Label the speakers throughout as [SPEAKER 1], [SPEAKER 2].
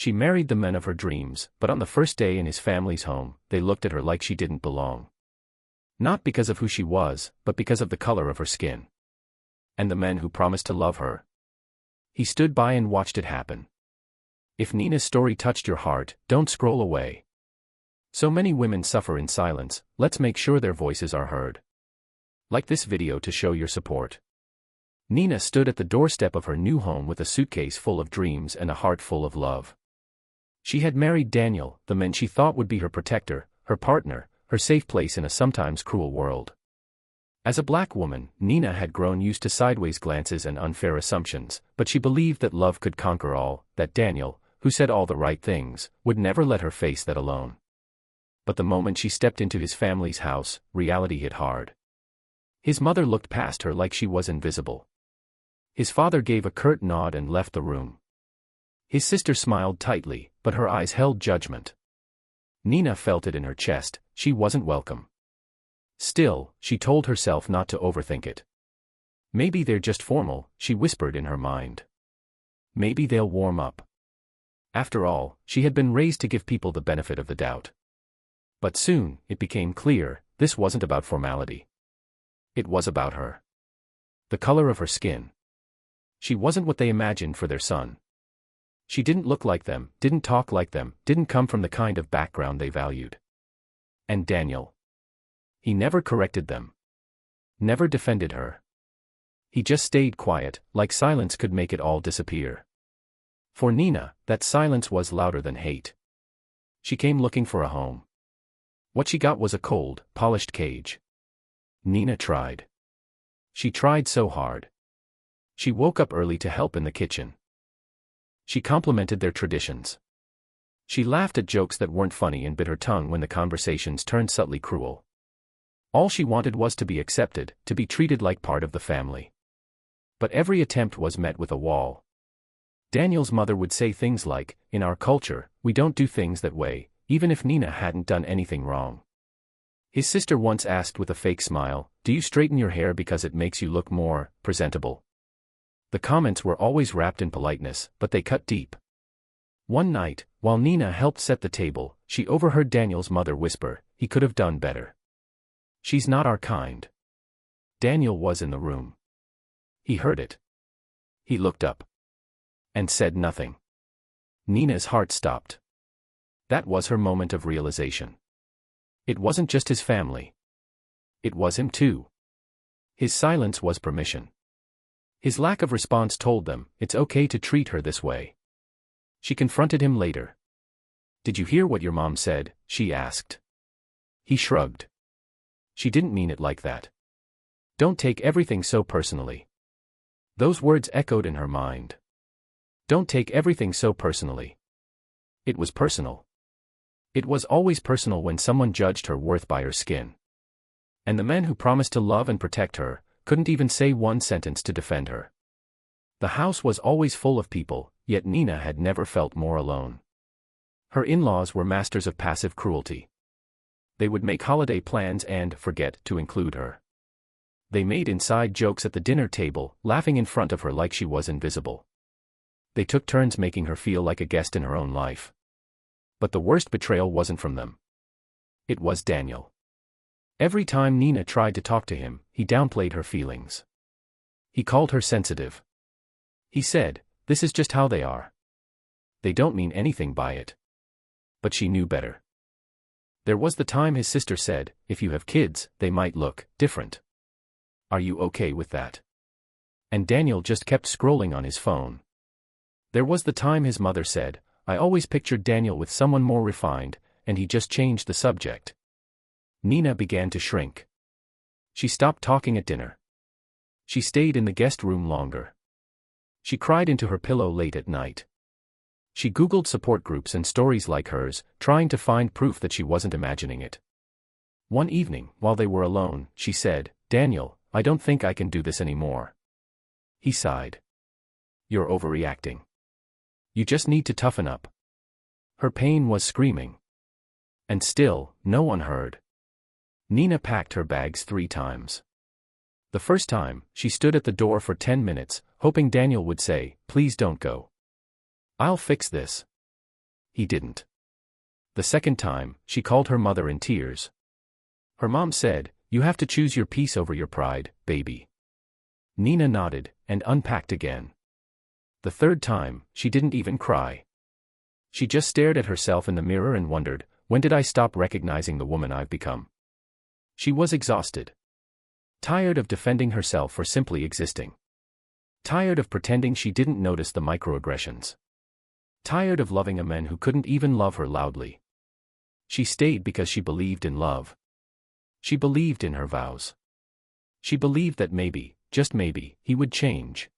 [SPEAKER 1] She married the man of her dreams, but on the first day in his family's home, they looked at her like she didn't belong. Not because of who she was, but because of the color of her skin. And the man who promised to love her. He stood by and watched it happen. If Nina's story touched your heart, don't scroll away. So many women suffer in silence, let's make sure their voices are heard. Like this video to show your support. Nina stood at the doorstep of her new home with a suitcase full of dreams and a heart full of love. She had married Daniel, the man she thought would be her protector, her partner, her safe place in a sometimes cruel world. As a black woman, Nina had grown used to sideways glances and unfair assumptions, but she believed that love could conquer all, that Daniel, who said all the right things, would never let her face that alone. But the moment she stepped into his family's house, reality hit hard. His mother looked past her like she was invisible. His father gave a curt nod and left the room. His sister smiled tightly, but her eyes held judgment. Nina felt it in her chest, she wasn't welcome. Still, she told herself not to overthink it. Maybe they're just formal, she whispered in her mind. Maybe they'll warm up. After all, she had been raised to give people the benefit of the doubt. But soon, it became clear, this wasn't about formality. It was about her. The color of her skin. She wasn't what they imagined for their son. She didn't look like them, didn't talk like them, didn't come from the kind of background they valued. And Daniel. He never corrected them. Never defended her. He just stayed quiet, like silence could make it all disappear. For Nina, that silence was louder than hate. She came looking for a home. What she got was a cold, polished cage. Nina tried. She tried so hard. She woke up early to help in the kitchen. She complimented their traditions. She laughed at jokes that weren't funny and bit her tongue when the conversations turned subtly cruel. All she wanted was to be accepted, to be treated like part of the family. But every attempt was met with a wall. Daniel's mother would say things like, "In our culture, we don't do things that way," even if Nina hadn't done anything wrong. His sister once asked with a fake smile, "Do you straighten your hair because it makes you look more presentable?" The comments were always wrapped in politeness, but they cut deep. One night, while Nina helped set the table, she overheard Daniel's mother whisper, "He could have done better. She's not our kind." Daniel was in the room. He heard it. He looked up. And said nothing. Nina's heart stopped. That was her moment of realization. It wasn't just his family. It was him too. His silence was permission. His lack of response told them, it's okay to treat her this way. She confronted him later. "Did you hear what your mom said?" she asked. He shrugged. "She didn't mean it like that. Don't take everything so personally." Those words echoed in her mind. Don't take everything so personally. It was personal. It was always personal when someone judged her worth by her skin. And the man who promised to love and protect her couldn't even say one sentence to defend her. The house was always full of people, yet Nina had never felt more alone. Her in-laws were masters of passive cruelty. They would make holiday plans and forget to include her. They made inside jokes at the dinner table, laughing in front of her like she was invisible. They took turns making her feel like a guest in her own life. But the worst betrayal wasn't from them. It was Daniel. Every time Nina tried to talk to him, he downplayed her feelings. He called her sensitive. He said, "This is just how they are. They don't mean anything by it." But she knew better. There was the time his sister said, "If you have kids, they might look different. Are you okay with that?" And Daniel just kept scrolling on his phone. There was the time his mother said, "I always pictured Daniel with someone more refined," and he just changed the subject. Nina began to shrink. She stopped talking at dinner. She stayed in the guest room longer. She cried into her pillow late at night. She Googled support groups and stories like hers, trying to find proof that she wasn't imagining it. One evening, while they were alone, she said, "Daniel, I don't think I can do this anymore." He sighed. "You're overreacting. You just need to toughen up." Her pain was screaming. And still, no one heard. Nina packed her bags 3 times. The first time, she stood at the door for 10 minutes, hoping Daniel would say, "Please don't go. I'll fix this." he didn't. The second time, she called her mother in tears. Her mom said, "You have to choose your peace over your pride, baby." Nina nodded, and unpacked again. The third time, she didn't even cry. She just stared at herself in the mirror and wondered, when did I stop recognizing the woman I've become? She was exhausted. Tired of defending herself for simply existing. Tired of pretending she didn't notice the microaggressions. Tired of loving a man who couldn't even love her loudly. She stayed because she believed in love. She believed in her vows. She believed that maybe, just maybe, he would change.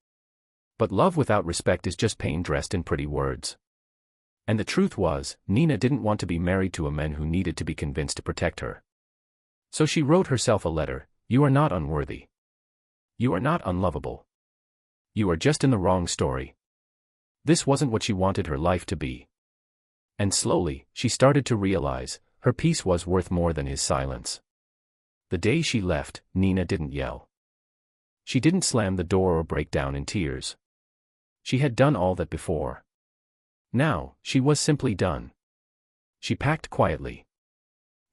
[SPEAKER 1] But love without respect is just pain dressed in pretty words. And the truth was, Nina didn't want to be married to a man who needed to be convinced to protect her. So she wrote herself a letter: "You are not unworthy. You are not unlovable. You are just in the wrong story." This wasn't what she wanted her life to be. And slowly, she started to realize, her peace was worth more than his silence. The day she left, Nina didn't yell. She didn't slam the door or break down in tears. She had done all that before. Now, she was simply done. She packed quietly.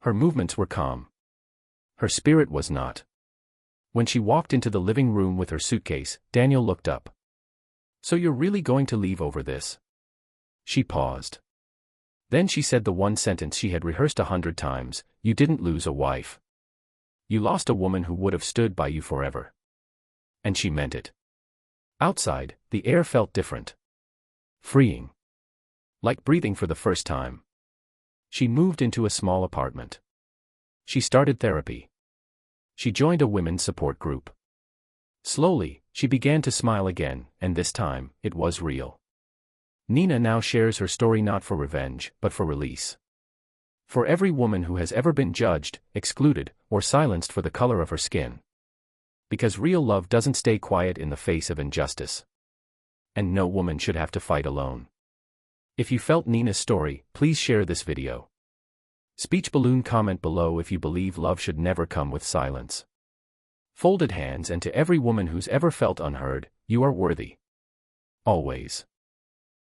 [SPEAKER 1] Her movements were calm. Her spirit was not. When she walked into the living room with her suitcase, Daniel looked up. "So you're really going to leave over this?" She paused. Then she said the one sentence she had rehearsed 100 times: "You didn't lose a wife. You lost a woman who would have stood by you forever." And she meant it. Outside, the air felt different. Freeing. Like breathing for the first time. She moved into a small apartment. She started therapy. She joined a women's support group. Slowly, she began to smile again, and this time, it was real. Nina now shares her story not for revenge, but for release. For every woman who has ever been judged, excluded, or silenced for the color of her skin. Because real love doesn't stay quiet in the face of injustice. And no woman should have to fight alone. If you felt Nina's story, please share this video. Speech balloon comment below if you believe love should never come with silence. Folded hands, and to every woman who's ever felt unheard, you are worthy. Always.